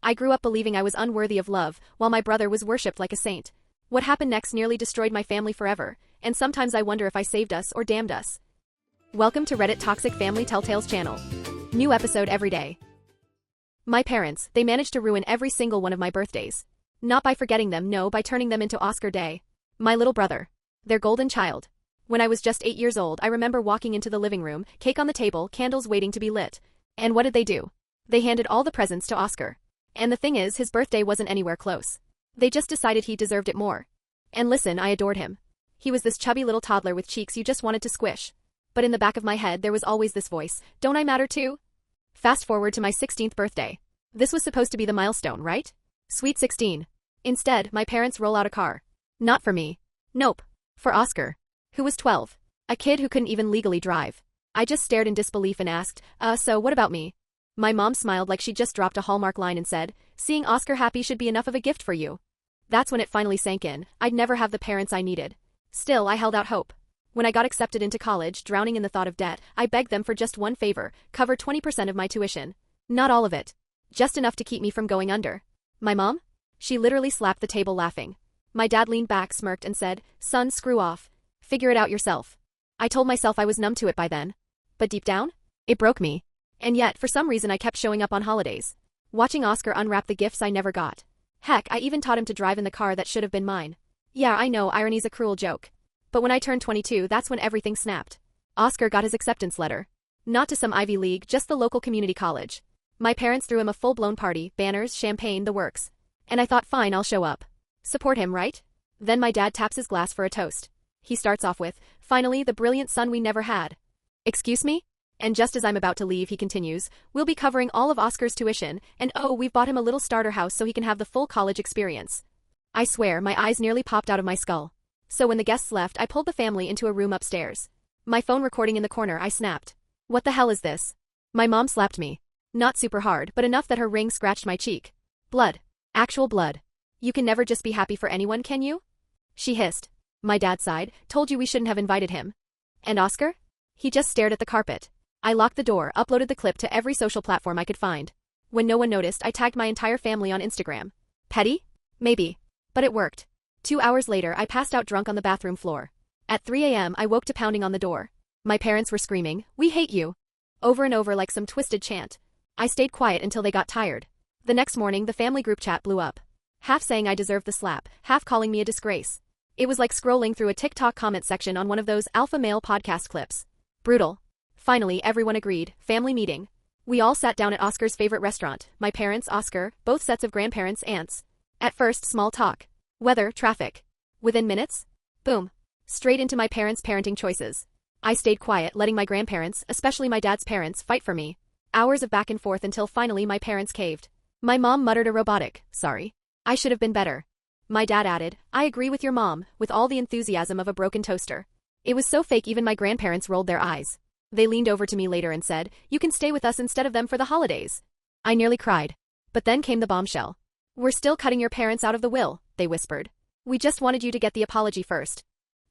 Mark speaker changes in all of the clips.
Speaker 1: I grew up believing I was unworthy of love, while my brother was worshipped like a saint. What happened next nearly destroyed my family forever, and sometimes I wonder if I saved us or damned us. Welcome to Reddit Toxic Family Telltales channel. New episode every day. My parents, they managed to ruin every single one of my birthdays. Not by forgetting them, no, by turning them into Oscar Day. My little brother. Their golden child. When I was just 8 years old, I remember walking into the living room, cake on the table, candles waiting to be lit. And what did they do? They handed all the presents to Oscar. And the thing is, his birthday wasn't anywhere close. They just decided he deserved it more. And listen, I adored him. He was this chubby little toddler with cheeks you just wanted to squish. But in the back of my head there was always this voice, don't I matter too? Fast forward to my 16th birthday. This was supposed to be the milestone, right? Sweet 16. Instead, my parents roll out a car. Not for me. Nope. For Oscar. Who was 12. A kid who couldn't even legally drive. I just stared in disbelief and asked, so what about me? My mom smiled like she just dropped a Hallmark line and said, seeing Oscar happy should be enough of a gift for you. That's when it finally sank in, I'd never have the parents I needed. Still, I held out hope. When I got accepted into college, drowning in the thought of debt, I begged them for just one favor, cover 20% of my tuition. Not all of it. Just enough to keep me from going under. My mom? She literally slapped the table laughing. My dad leaned back, smirked, and said, son, screw off. Figure it out yourself. I told myself I was numb to it by then. But deep down, it broke me. And yet, for some reason I kept showing up on holidays. Watching Oscar unwrap the gifts I never got. Heck, I even taught him to drive in the car that should have been mine. Yeah, I know, irony's a cruel joke. But when I turned 22, that's when everything snapped. Oscar got his acceptance letter. Not to some Ivy League, just the local community college. My parents threw him a full-blown party, banners, champagne, the works. And I thought, fine, I'll show up. Support him, right? Then my dad taps his glass for a toast. He starts off with, finally, the brilliant son we never had. Excuse me? And just as I'm about to leave, he continues, we'll be covering all of Oscar's tuition, and oh, we've bought him a little starter house so he can have the full college experience. I swear, my eyes nearly popped out of my skull. So when the guests left, I pulled the family into a room upstairs. My phone recording in the corner, I snapped. What the hell is this? My mom slapped me. Not super hard, but enough that her ring scratched my cheek. Blood. Actual blood. You can never just be happy for anyone, can you? She hissed. My dad sighed, told you we shouldn't have invited him. And Oscar? He just stared at the carpet. I locked the door, uploaded the clip to every social platform I could find. When no one noticed, I tagged my entire family on Instagram. Petty? Maybe. But it worked. 2 hours later, I passed out drunk on the bathroom floor. At 3 a.m., I woke to pounding on the door. My parents were screaming, we hate you. Over and over like some twisted chant. I stayed quiet until they got tired. The next morning, the family group chat blew up. Half saying I deserved the slap, half calling me a disgrace. It was like scrolling through a TikTok comment section on one of those alpha male podcast clips. Brutal. Finally, everyone agreed, family meeting. We all sat down at Oscar's favorite restaurant, my parents, Oscar, both sets of grandparents, aunts. At first, small talk. Weather, traffic. Within minutes? Boom. Straight into my parents' parenting choices. I stayed quiet, letting my grandparents, especially my dad's parents, fight for me. Hours of back and forth until finally my parents caved. My mom muttered a robotic, sorry. I should have been better. My dad added, I agree with your mom, with all the enthusiasm of a broken toaster. It was so fake even my grandparents rolled their eyes. They leaned over to me later and said, you can stay with us instead of them for the holidays. I nearly cried. But then came the bombshell. We're still cutting your parents out of the will, they whispered. We just wanted you to get the apology first.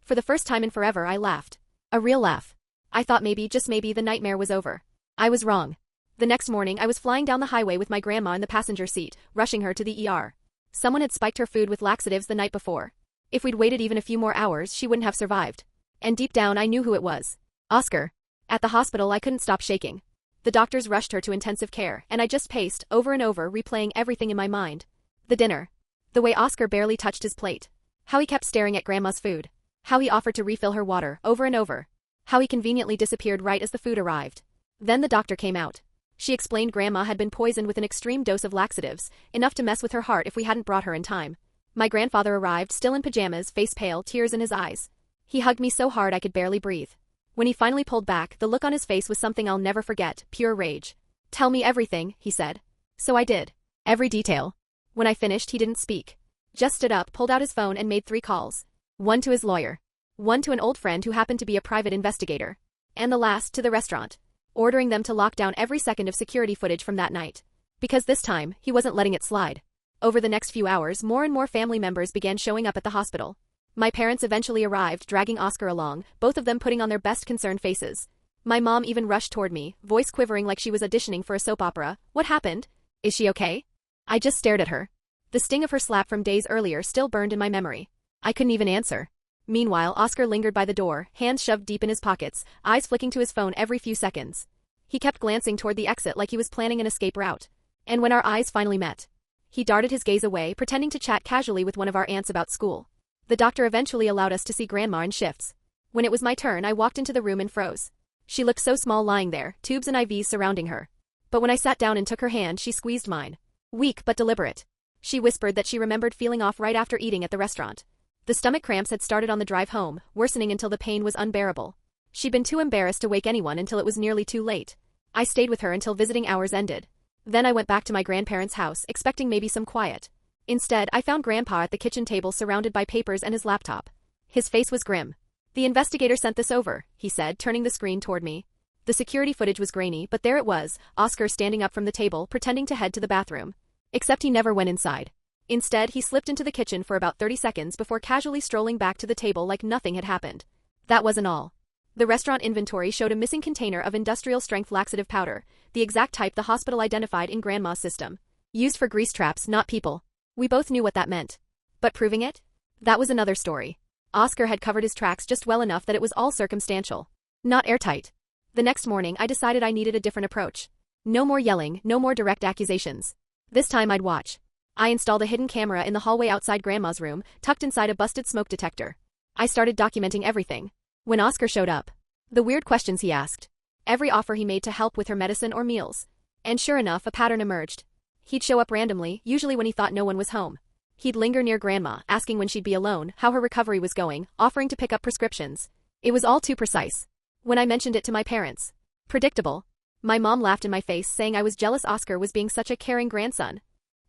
Speaker 1: For the first time in forever, I laughed. A real laugh. I thought maybe, just maybe, the nightmare was over. I was wrong. The next morning, I was flying down the highway with my grandma in the passenger seat, rushing her to the ER. Someone had spiked her food with laxatives the night before. If we'd waited even a few more hours, she wouldn't have survived. And deep down, I knew who it was. Oscar. At the hospital, I couldn't stop shaking. The doctors rushed her to intensive care, and I just paced, over and over, replaying everything in my mind. The dinner. The way Oscar barely touched his plate. How he kept staring at Grandma's food. How he offered to refill her water, over and over. How he conveniently disappeared right as the food arrived. Then the doctor came out. She explained Grandma had been poisoned with an extreme dose of laxatives, enough to mess with her heart if we hadn't brought her in time. My grandfather arrived, still in pajamas, face pale, tears in his eyes. He hugged me so hard I could barely breathe. When he finally pulled back, the look on his face was something I'll never forget, pure rage. Tell me everything, he said. So I did. Every detail. When I finished, he didn't speak. Just stood up, pulled out his phone and made 3 calls. One to his lawyer. One to an old friend who happened to be a private investigator. And the last to the restaurant. Ordering them to lock down every second of security footage from that night. Because this time, he wasn't letting it slide. Over the next few hours, more and more family members began showing up at the hospital. My parents eventually arrived, dragging Oscar along, both of them putting on their best concerned faces. My mom even rushed toward me, voice quivering like she was auditioning for a soap opera. What happened? Is she okay? I just stared at her. The sting of her slap from days earlier still burned in my memory. I couldn't even answer. Meanwhile, Oscar lingered by the door, hands shoved deep in his pockets, eyes flicking to his phone every few seconds. He kept glancing toward the exit like he was planning an escape route. And when our eyes finally met, he darted his gaze away, pretending to chat casually with one of our aunts about school. The doctor eventually allowed us to see Grandma in shifts. When it was my turn, I walked into the room and froze. She looked so small lying there, tubes and IVs surrounding her. But when I sat down and took her hand, she squeezed mine. Weak but deliberate. She whispered that she remembered feeling off right after eating at the restaurant. The stomach cramps had started on the drive home, worsening until the pain was unbearable. She'd been too embarrassed to wake anyone until it was nearly too late. I stayed with her until visiting hours ended. Then I went back to my grandparents' house, expecting maybe some quiet. Instead, I found Grandpa at the kitchen table surrounded by papers and his laptop. His face was grim. "The investigator sent this over," he said, turning the screen toward me. The security footage was grainy, but there it was, Oscar standing up from the table, pretending to head to the bathroom. Except he never went inside. Instead, he slipped into the kitchen for about 30 seconds before casually strolling back to the table like nothing had happened. That wasn't all. The restaurant inventory showed a missing container of industrial-strength laxative powder, the exact type the hospital identified in Grandma's system. Used for grease traps, not people. We both knew what that meant. But proving it? That was another story. Oscar had covered his tracks just well enough that it was all circumstantial. Not airtight. The next morning, I decided I needed a different approach. No more yelling, no more direct accusations. This time I'd watch. I installed a hidden camera in the hallway outside Grandma's room, tucked inside a busted smoke detector. I started documenting everything. When Oscar showed up, the weird questions he asked, every offer he made to help with her medicine or meals. And sure enough, a pattern emerged. He'd show up randomly, usually when he thought no one was home. He'd linger near Grandma, asking when she'd be alone, how her recovery was going, offering to pick up prescriptions. It was all too precise. When I mentioned it to my parents, predictable. My mom laughed in my face, saying I was jealous Oscar was being such a caring grandson.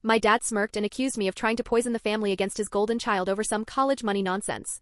Speaker 1: My dad smirked and accused me of trying to poison the family against his golden child over some college money nonsense.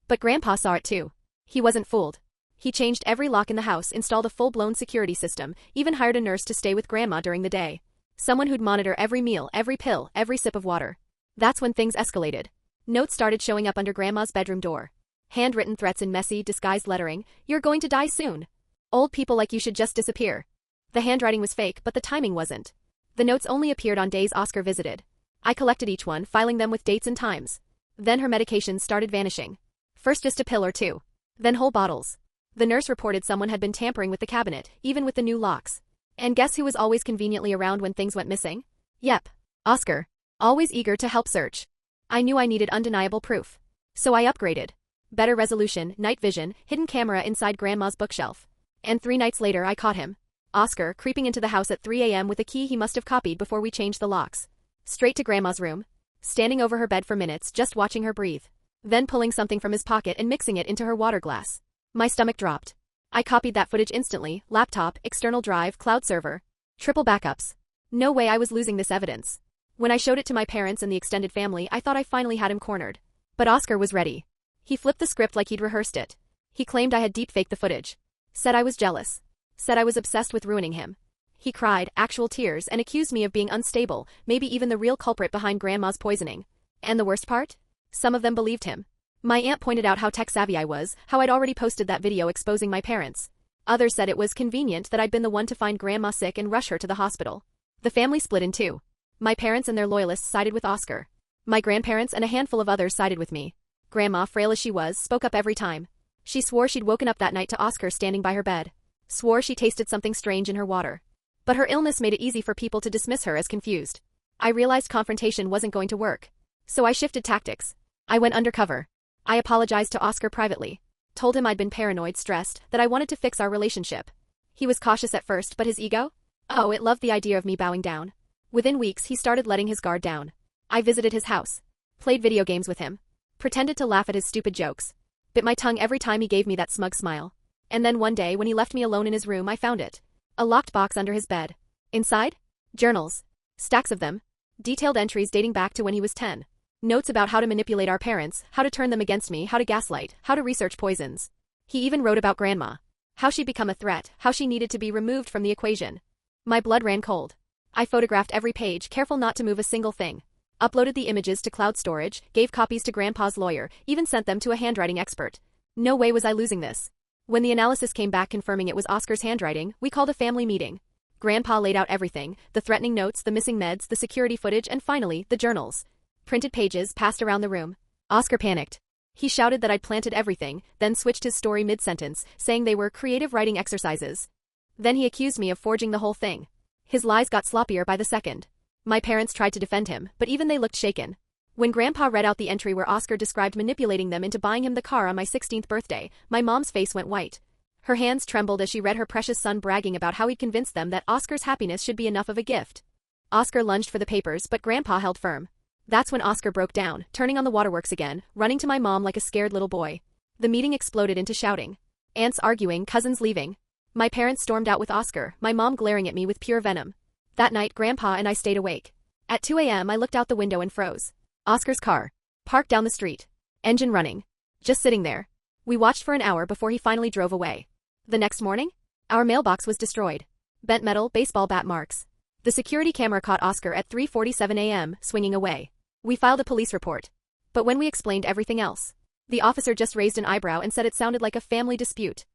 Speaker 1: But Grandpa saw it too. He wasn't fooled. He changed every lock in the house, installed a full-blown security system, even hired a nurse to stay with Grandma during the day. Someone who'd monitor every meal, every pill, every sip of water. That's when things escalated. Notes started showing up under Grandma's bedroom door. Handwritten threats in messy, disguised lettering. "You're going to die soon. Old people like you should just disappear." The handwriting was fake, but the timing wasn't. The notes only appeared on days Oscar visited. I collected each one, filing them with dates and times. Then her medications started vanishing. First just a pill or two. Then whole bottles. The nurse reported someone had been tampering with the cabinet, even with the new locks. And guess who was always conveniently around when things went missing? Yep. Oscar. Always eager to help search. I knew I needed undeniable proof. So I upgraded. Better resolution, night vision, hidden camera inside Grandma's bookshelf. And 3 nights later I caught him. Oscar, creeping into the house at 3 a.m. with a key he must have copied before we changed the locks. Straight to Grandma's room. Standing over her bed for minutes, just watching her breathe. Then pulling something from his pocket and mixing it into her water glass. My stomach dropped. I copied that footage instantly, laptop, external drive, cloud server. Triple backups. No way I was losing this evidence. When I showed it to my parents and the extended family, I thought I finally had him cornered. But Oscar was ready. He flipped the script like he'd rehearsed it. He claimed I had deep-faked the footage. Said I was jealous. Said I was obsessed with ruining him. He cried, actual tears, and accused me of being unstable, maybe even the real culprit behind Grandma's poisoning. And the worst part? Some of them believed him. My aunt pointed out how tech-savvy I was, how I'd already posted that video exposing my parents. Others said it was convenient that I'd been the one to find Grandma sick and rush her to the hospital. The family split in two. My parents and their loyalists sided with Oscar. My grandparents and a handful of others sided with me. Grandma, frail as she was, spoke up every time. She swore she'd woken up that night to Oscar standing by her bed. Swore she tasted something strange in her water. But her illness made it easy for people to dismiss her as confused. I realized confrontation wasn't going to work. So I shifted tactics. I went undercover. I apologized to Oscar privately. Told him I'd been paranoid, stressed, that I wanted to fix our relationship. He was cautious at first, but his ego? Oh, it loved the idea of me bowing down. Within weeks, he started letting his guard down. I visited his house. Played video games with him. Pretended to laugh at his stupid jokes. Bit my tongue every time he gave me that smug smile. And then one day, when he left me alone in his room, I found it. A locked box under his bed. Inside? Journals. Stacks of them. Detailed entries dating back to when he was 10. Notes about how to manipulate our parents, how to turn them against me, how to gaslight, how to research poisons. He even wrote about Grandma. How she'd become a threat, how she needed to be removed from the equation. My blood ran cold. I photographed every page, careful not to move a single thing. Uploaded the images to cloud storage, gave copies to Grandpa's lawyer, even sent them to a handwriting expert. No way was I losing this. When the analysis came back confirming it was Oscar's handwriting, we called a family meeting. Grandpa laid out everything, the threatening notes, the missing meds, the security footage, and finally, the journals. Printed pages passed around the room. Oscar panicked. He shouted that I'd planted everything, then switched his story mid-sentence, saying they were creative writing exercises. Then he accused me of forging the whole thing. His lies got sloppier by the second. My parents tried to defend him, but even they looked shaken. When Grandpa read out the entry where Oscar described manipulating them into buying him the car on my 16th birthday, my mom's face went white. Her hands trembled as she read her precious son bragging about how he'd convinced them that Oscar's happiness should be enough of a gift. Oscar lunged for the papers, but Grandpa held firm. That's when Oscar broke down, turning on the waterworks again, running to my mom like a scared little boy. The meeting exploded into shouting. Aunts arguing, cousins leaving. My parents stormed out with Oscar, my mom glaring at me with pure venom. That night, Grandpa and I stayed awake. At 2 a.m. I looked out the window and froze. Oscar's car. Parked down the street. Engine running. Just sitting there. We watched for an hour before he finally drove away. The next morning? Our mailbox was destroyed. Bent metal, baseball bat marks. The security camera caught Oscar at 3:47 a.m., swinging away. We filed a police report. But when we explained everything else, the officer just raised an eyebrow and said it sounded like a family dispute.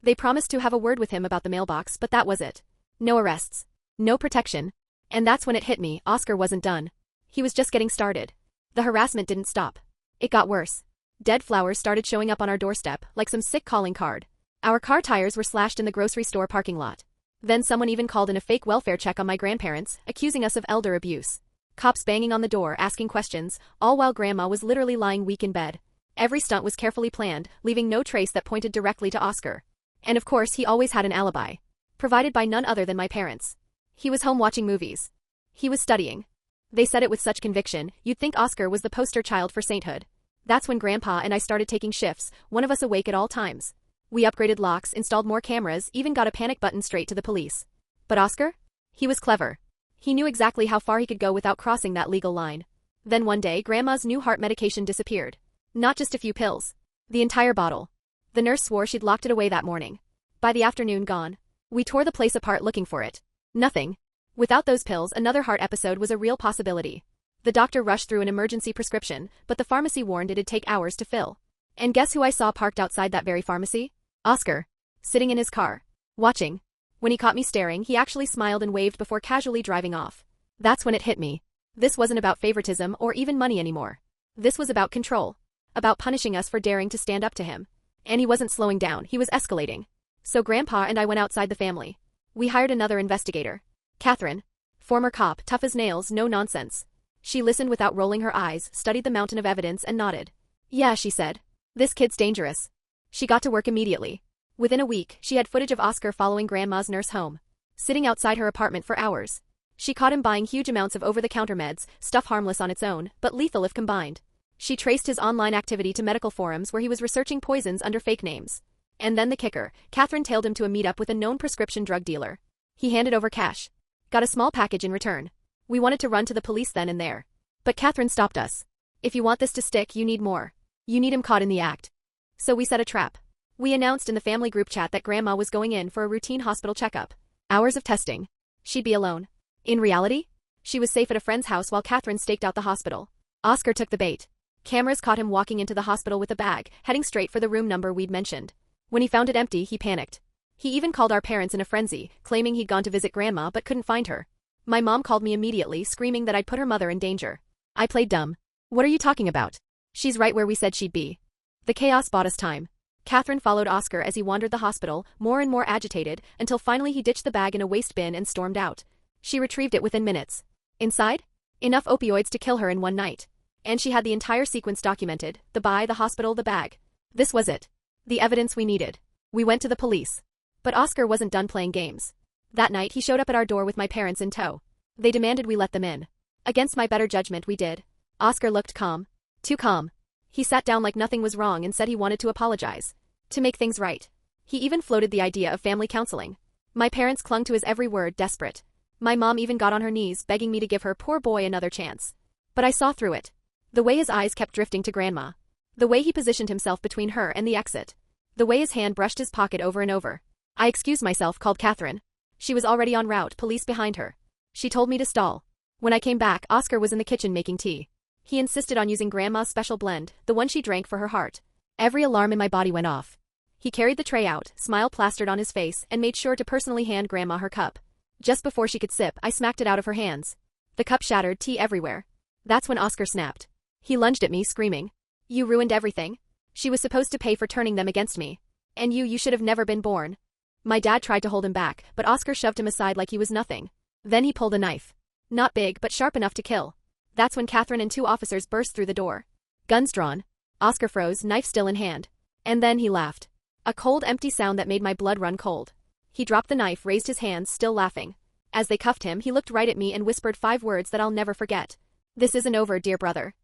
Speaker 1: They promised to have a word with him about the mailbox, but that was it. No arrests. No protection. And that's when it hit me, Oscar wasn't done. He was just getting started. The harassment didn't stop. It got worse. Dead flowers started showing up on our doorstep, like some sick calling card. Our car tires were slashed in the grocery store parking lot. Then someone even called in a fake welfare check on my grandparents, accusing us of elder abuse. Cops banging on the door, asking questions, all while Grandma was literally lying weak in bed. Every stunt was carefully planned, leaving no trace that pointed directly to Oscar. And of course, he always had an alibi. Provided by none other than my parents. He was home watching movies. He was studying. They said it with such conviction, you'd think Oscar was the poster child for sainthood. That's when Grandpa and I started taking shifts, one of us awake at all times. We upgraded locks, installed more cameras, even got a panic button straight to the police. But Oscar? He was clever. He knew exactly how far he could go without crossing that legal line. Then one day, Grandma's new heart medication disappeared. Not just a few pills. The entire bottle. The nurse swore she'd locked it away that morning. By the afternoon, gone. We tore the place apart looking for it. Nothing. Without those pills, another heart episode was a real possibility. The doctor rushed through an emergency prescription, but the pharmacy warned it'd take hours to fill. And guess who I saw parked outside that very pharmacy? Oscar. Sitting in his car. Watching. When he caught me staring, he actually smiled and waved before casually driving off. That's when it hit me. This wasn't about favoritism or even money anymore. This was about control. About punishing us for daring to stand up to him. And he wasn't slowing down, he was escalating. So Grandpa and I went outside the family. We hired another investigator. Catherine. Former cop, tough as nails, no nonsense. She listened without rolling her eyes, studied the mountain of evidence and nodded. Yeah, she said. This kid's dangerous. She got to work immediately. Within a week, she had footage of Oscar following Grandma's nurse home. Sitting outside her apartment for hours. She caught him buying huge amounts of over-the-counter meds, stuff harmless on its own, but lethal if combined. She traced his online activity to medical forums where he was researching poisons under fake names. And then the kicker, Catherine tailed him to a meetup with a known prescription drug dealer. He handed over cash. Got a small package in return. We wanted to run to the police then and there. But Catherine stopped us. If you want this to stick, you need more. You need him caught in the act. So we set a trap. We announced in the family group chat that Grandma was going in for a routine hospital checkup. Hours of testing. She'd be alone. In reality, she was safe at a friend's house while Catherine staked out the hospital. Oscar took the bait. Cameras caught him walking into the hospital with a bag, heading straight for the room number we'd mentioned. When he found it empty, he panicked. He even called our parents in a frenzy, claiming he'd gone to visit Grandma but couldn't find her. My mom called me immediately, screaming that I'd put her mother in danger. I played dumb. What are you talking about? She's right where we said she'd be. The chaos bought us time. Catherine followed Oscar as he wandered the hospital, more and more agitated, until finally he ditched the bag in a waste bin and stormed out. She retrieved it within minutes. Inside? Enough opioids to kill her in one night. And she had the entire sequence documented, the buy, the hospital, the bag. This was it. The evidence we needed. We went to the police. But Oscar wasn't done playing games. That night he showed up at our door with my parents in tow. They demanded we let them in. Against my better judgment we did. Oscar looked calm. Too calm. He sat down like nothing was wrong and said he wanted to apologize. To make things right. He even floated the idea of family counseling. My parents clung to his every word, desperate. My mom even got on her knees begging me to give her poor boy another chance. But I saw through it. The way his eyes kept drifting to Grandma. The way he positioned himself between her and the exit. The way his hand brushed his pocket over and over. I excused myself, called Catherine. She was already en route, police behind her. She told me to stall. When I came back, Oscar was in the kitchen making tea. He insisted on using Grandma's special blend, the one she drank for her heart. Every alarm in my body went off. He carried the tray out, smile plastered on his face, and made sure to personally hand Grandma her cup. Just before she could sip, I smacked it out of her hands. The cup shattered, tea everywhere. That's when Oscar snapped. He lunged at me, screaming. You ruined everything. She was supposed to pay for turning them against me. And you should have never been born. My dad tried to hold him back, but Oscar shoved him aside like he was nothing. Then he pulled a knife. Not big, but sharp enough to kill. That's when Catherine and two officers burst through the door. Guns drawn. Oscar froze, knife still in hand. And then he laughed. A cold, empty sound that made my blood run cold. He dropped the knife, raised his hands, still laughing. As they cuffed him, he looked right at me and whispered 5 words that I'll never forget. This isn't over, dear brother.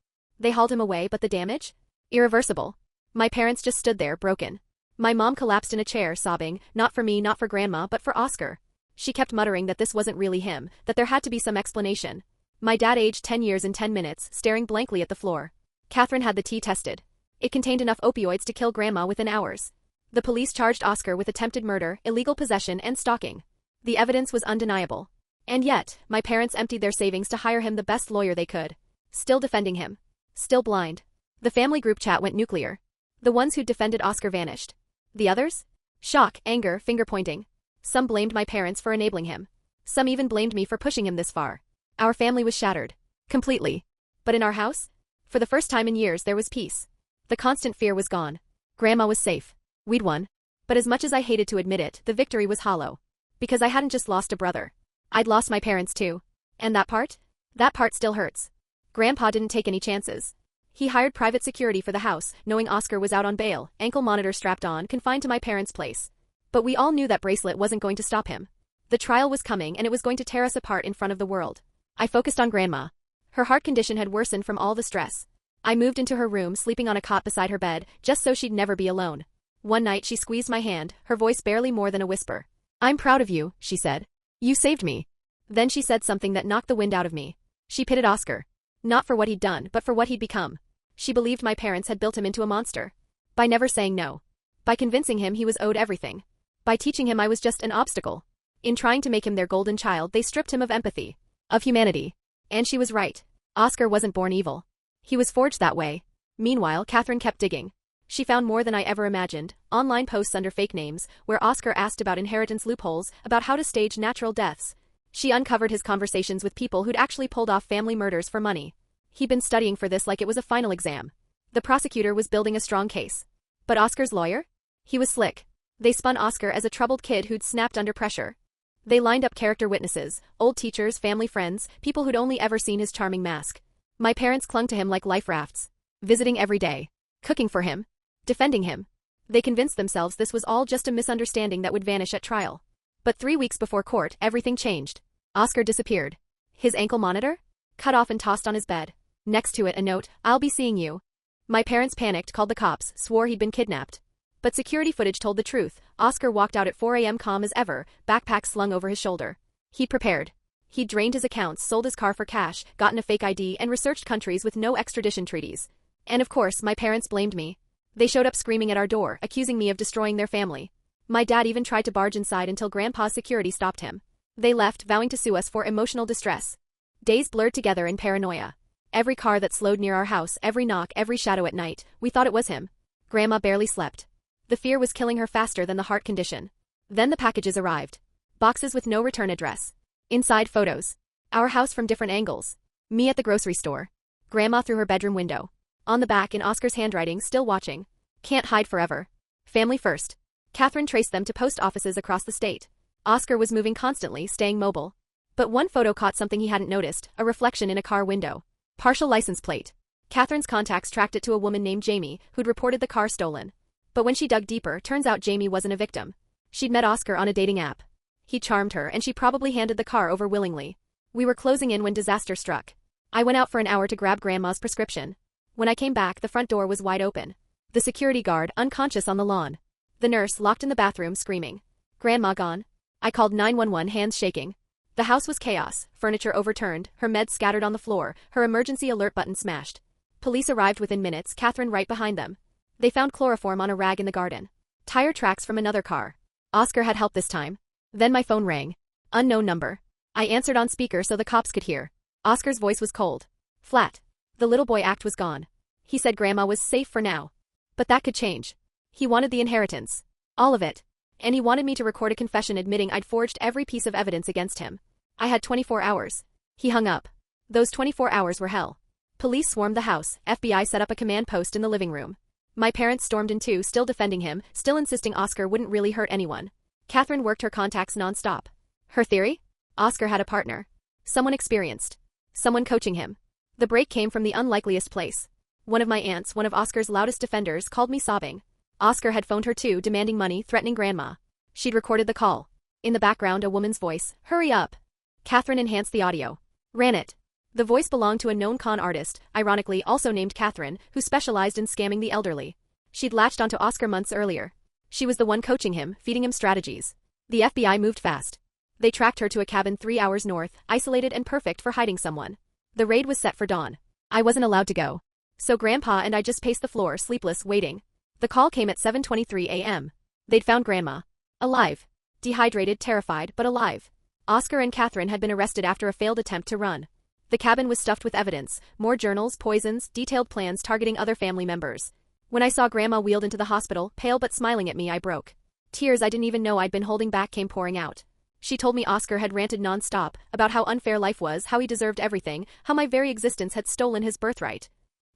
Speaker 1: They hauled him away, but the damage? Irreversible. My parents just stood there, broken. My mom collapsed in a chair, sobbing, not for me, not for Grandma, but for Oscar. She kept muttering that this wasn't really him, that there had to be some explanation. My dad, aged 10 years and 10 minutes, staring blankly at the floor. Catherine had the tea tested. It contained enough opioids to kill Grandma within hours. The police charged Oscar with attempted murder, illegal possession, and stalking. The evidence was undeniable. And yet, my parents emptied their savings to hire him the best lawyer they could. Still defending him. Still blind. The family group chat went nuclear. The ones who'd defended Oscar vanished. The others? Shock, anger, finger-pointing. Some blamed my parents for enabling him. Some even blamed me for pushing him this far. Our family was shattered. Completely. But in our house? For the first time in years there was peace. The constant fear was gone. Grandma was safe. We'd won. But as much as I hated to admit it, the victory was hollow. Because I hadn't just lost a brother. I'd lost my parents too. And that part? That part still hurts. Grandpa didn't take any chances. He hired private security for the house, knowing Oscar was out on bail, ankle monitor strapped on, confined to my parents' place. But we all knew that bracelet wasn't going to stop him. The trial was coming and it was going to tear us apart in front of the world. I focused on Grandma. Her heart condition had worsened from all the stress. I moved into her room, sleeping on a cot beside her bed, just so she'd never be alone. One night she squeezed my hand, her voice barely more than a whisper. I'm proud of you, she said. You saved me. Then she said something that knocked the wind out of me. She pitted Oscar. Not for what he'd done, but for what he'd become. She believed my parents had built him into a monster. By never saying no. By convincing him he was owed everything. By teaching him I was just an obstacle. In trying to make him their golden child, they stripped him of empathy. Of humanity. And she was right. Oscar wasn't born evil. He was forged that way. Meanwhile, Catherine kept digging. She found more than I ever imagined, online posts under fake names, where Oscar asked about inheritance loopholes, about how to stage natural deaths. She uncovered his conversations with people who'd actually pulled off family murders for money. He'd been studying for this like it was a final exam. The prosecutor was building a strong case. But Oscar's lawyer? He was slick. They spun Oscar as a troubled kid who'd snapped under pressure. They lined up character witnesses, old teachers, family friends, people who'd only ever seen his charming mask. My parents clung to him like life rafts. Visiting every day. Cooking for him. Defending him. They convinced themselves this was all just a misunderstanding that would vanish at trial. But 3 weeks before court, everything changed. Oscar disappeared. His ankle monitor? Cut off and tossed on his bed. Next to it a note, I'll be seeing you. My parents panicked, called the cops, swore he'd been kidnapped. But security footage told the truth. Oscar walked out at 4 a.m. calm as ever, backpack slung over his shoulder. He'd prepared. He'd drained his accounts, sold his car for cash, gotten a fake ID, and researched countries with no extradition treaties. And of course, my parents blamed me. They showed up screaming at our door, accusing me of destroying their family. My dad even tried to barge inside until Grandpa's security stopped him. They left, vowing to sue us for emotional distress. Days blurred together in paranoia. Every car that slowed near our house, every knock, every shadow at night, we thought it was him. Grandma barely slept. The fear was killing her faster than the heart condition. Then the packages arrived. Boxes with no return address. Inside, photos. Our house from different angles. Me at the grocery store. Grandma through her bedroom window. On the back, in Oscar's handwriting, still watching. Can't hide forever. Family first. Catherine traced them to post offices across the state. Oscar was moving constantly, staying mobile. But one photo caught something he hadn't noticed, a reflection in a car window. Partial license plate. Catherine's contacts tracked it to a woman named Jamie, who'd reported the car stolen. But when she dug deeper, turns out Jamie wasn't a victim. She'd met Oscar on a dating app. He charmed her, and she probably handed the car over willingly. We were closing in when disaster struck. I went out for an hour to grab Grandma's prescription. When I came back, the front door was wide open. The security guard, unconscious on the lawn. The nurse, locked in the bathroom, screaming. Grandma gone. I called 911, hands shaking. The house was chaos, furniture overturned, her meds scattered on the floor, her emergency alert button smashed. Police arrived within minutes, Catherine right behind them. They found chloroform on a rag in the garden. Tire tracks from another car. Oscar had help this time. Then my phone rang. Unknown number. I answered on speaker so the cops could hear. Oscar's voice was cold. Flat. The little boy act was gone. He said Grandma was safe for now. But that could change. He wanted the inheritance. All of it. And he wanted me to record a confession admitting I'd forged every piece of evidence against him. I had 24 hours. He hung up. Those 24 hours were hell. Police swarmed the house, FBI set up a command post in the living room. My parents stormed in too, still defending him, still insisting Oscar wouldn't really hurt anyone. Catherine worked her contacts non-stop. Her theory? Oscar had a partner. Someone experienced. Someone coaching him. The break came from the unlikeliest place. One of my aunts, one of Oscar's loudest defenders, called me sobbing. Oscar had phoned her too, demanding money, threatening Grandma. She'd recorded the call. In the background, a woman's voice. Hurry up. Catherine enhanced the audio. Ran it. The voice belonged to a known con artist, ironically also named Catherine, who specialized in scamming the elderly. She'd latched onto Oscar months earlier. She was the one coaching him, feeding him strategies. The FBI moved fast. They tracked her to a cabin 3 hours north, isolated and perfect for hiding someone. The raid was set for dawn. I wasn't allowed to go. So Grandpa and I just paced the floor, sleepless, waiting. The call came at 7:23 a.m. They'd found Grandma. Alive. Dehydrated, terrified, but alive. Oscar and Catherine had been arrested after a failed attempt to run. The cabin was stuffed with evidence, more journals, poisons, detailed plans targeting other family members. When I saw Grandma wheeled into the hospital, pale but smiling at me, I broke. Tears I didn't even know I'd been holding back came pouring out. She told me Oscar had ranted non-stop, about how unfair life was, how he deserved everything, how my very existence had stolen his birthright.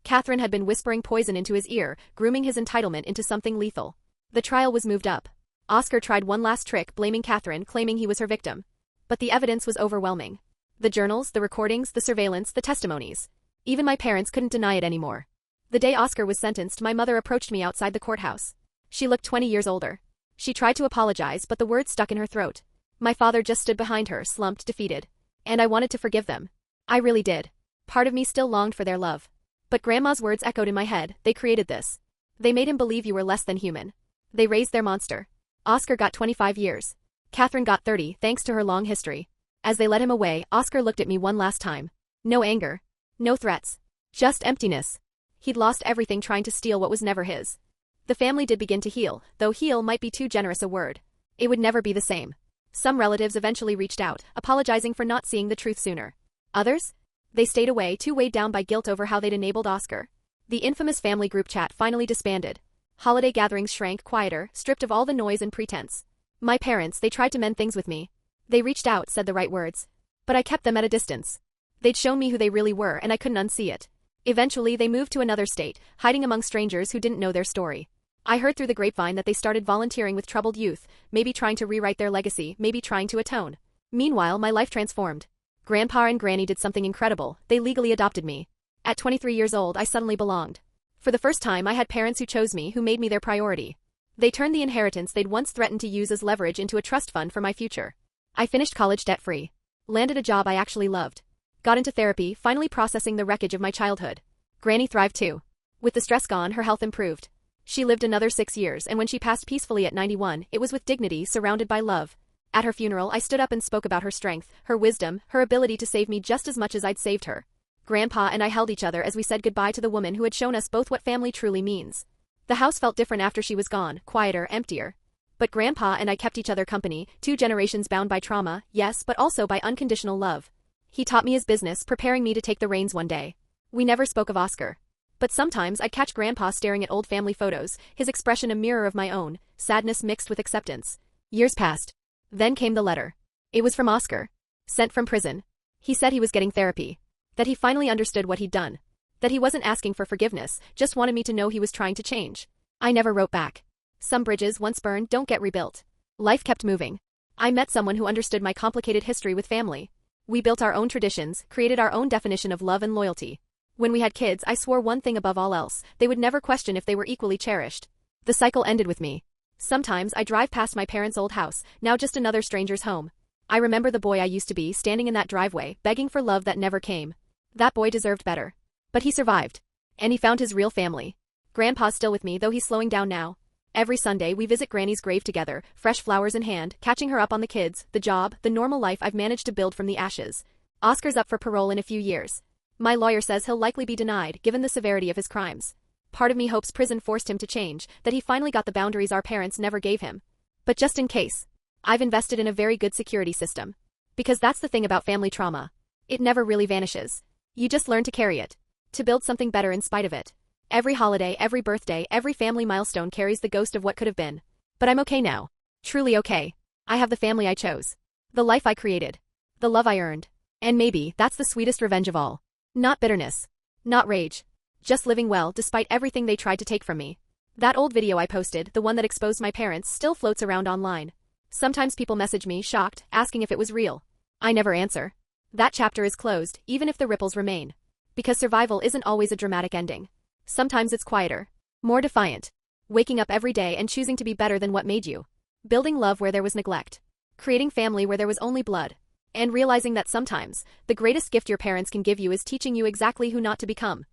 Speaker 1: Catherine had been whispering poison into his ear, grooming his entitlement into something lethal. The trial was moved up. Oscar tried one last trick, blaming Catherine, claiming he was her victim. But the evidence was overwhelming. The journals, the recordings, the surveillance, the testimonies. Even my parents couldn't deny it anymore. The day Oscar was sentenced, my mother approached me outside the courthouse. She looked 20 years older. She tried to apologize, but the words stuck in her throat. My father just stood behind her, slumped, defeated. And I wanted to forgive them. I really did. Part of me still longed for their love. But Grandma's words echoed in my head. They created this. They made him believe you were less than human. They raised their monster. Oscar got 25 years. Catherine got 30, thanks to her long history. As they led him away, Oscar looked at me one last time. No anger. No threats. Just emptiness. He'd lost everything trying to steal what was never his. The family did begin to heal, though heal might be too generous a word. It would never be the same. Some relatives eventually reached out, apologizing for not seeing the truth sooner. Others? They stayed away, too weighed down by guilt over how they'd enabled Oscar. The infamous family group chat finally disbanded. Holiday gatherings shrank, quieter, stripped of all the noise and pretense. My parents, they tried to mend things with me. They reached out, said the right words. But I kept them at a distance. They'd shown me who they really were, and I couldn't unsee it. Eventually, they moved to another state, hiding among strangers who didn't know their story. I heard through the grapevine that they started volunteering with troubled youth, maybe trying to rewrite their legacy, maybe trying to atone. Meanwhile, my life transformed. Grandpa and Granny did something incredible. They legally adopted me. At 23 years old, I suddenly belonged. For the first time, I had parents who chose me, who made me their priority. They turned the inheritance they'd once threatened to use as leverage into a trust fund for my future. I finished college debt-free. Landed a job I actually loved. Got into therapy, finally processing the wreckage of my childhood. Granny thrived too. With the stress gone, her health improved. She lived another 6 years, and when she passed peacefully at 91, it was with dignity, surrounded by love. At her funeral, I stood up and spoke about her strength, her wisdom, her ability to save me just as much as I'd saved her. Grandpa and I held each other as we said goodbye to the woman who had shown us both what family truly means. The house felt different after she was gone, quieter, emptier. But Grandpa and I kept each other company, 2 generations bound by trauma, yes, but also by unconditional love. He taught me his business, preparing me to take the reins one day. We never spoke of Oscar. But sometimes I'd catch Grandpa staring at old family photos, his expression a mirror of my own, sadness mixed with acceptance. Years passed. Then came the letter. It was from Oscar. Sent from prison. He said he was getting therapy. That he finally understood what he'd done. That he wasn't asking for forgiveness, just wanted me to know he was trying to change. I never wrote back. Some bridges, once burned, don't get rebuilt. Life kept moving. I met someone who understood my complicated history with family. We built our own traditions, created our own definition of love and loyalty. When we had kids, I swore one thing above all else: they would never question if they were equally cherished. The cycle ended with me. Sometimes I drive past my parents' old house, now just another stranger's home. I remember the boy I used to be, standing in that driveway, begging for love that never came. That boy deserved better. But he survived. And he found his real family. Grandpa's still with me, though he's slowing down now. Every Sunday we visit Granny's grave together, fresh flowers in hand, catching her up on the kids, the job, the normal life I've managed to build from the ashes. Oscar's up for parole in a few years. My lawyer says he'll likely be denied, given the severity of his crimes. Part of me hopes prison forced him to change, that he finally got the boundaries our parents never gave him. But just in case, I've invested in a very good security system. Because that's the thing about family trauma. It never really vanishes. You just learn to carry it. To build something better in spite of it. Every holiday, every birthday, every family milestone carries the ghost of what could have been. But I'm okay now. Truly okay. I have the family I chose. The life I created. The love I earned. And maybe that's the sweetest revenge of all. Not bitterness. Not rage. Just living well despite everything they tried to take from me. That old video I posted, the one that exposed my parents, still floats around online. Sometimes people message me, shocked, asking if it was real. I never answer. That chapter is closed, even if the ripples remain. Because survival isn't always a dramatic ending. Sometimes it's quieter. More defiant. Waking up every day and choosing to be better than what made you. Building love where there was neglect. Creating family where there was only blood. And realizing that sometimes, the greatest gift your parents can give you is teaching you exactly who not to become.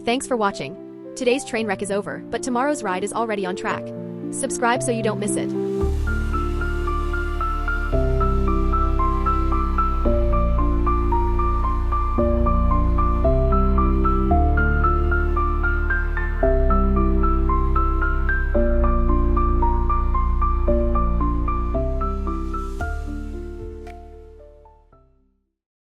Speaker 1: Thanks for watching. Today's train wreck is over, but tomorrow's ride is already on track. Subscribe so you don't miss it.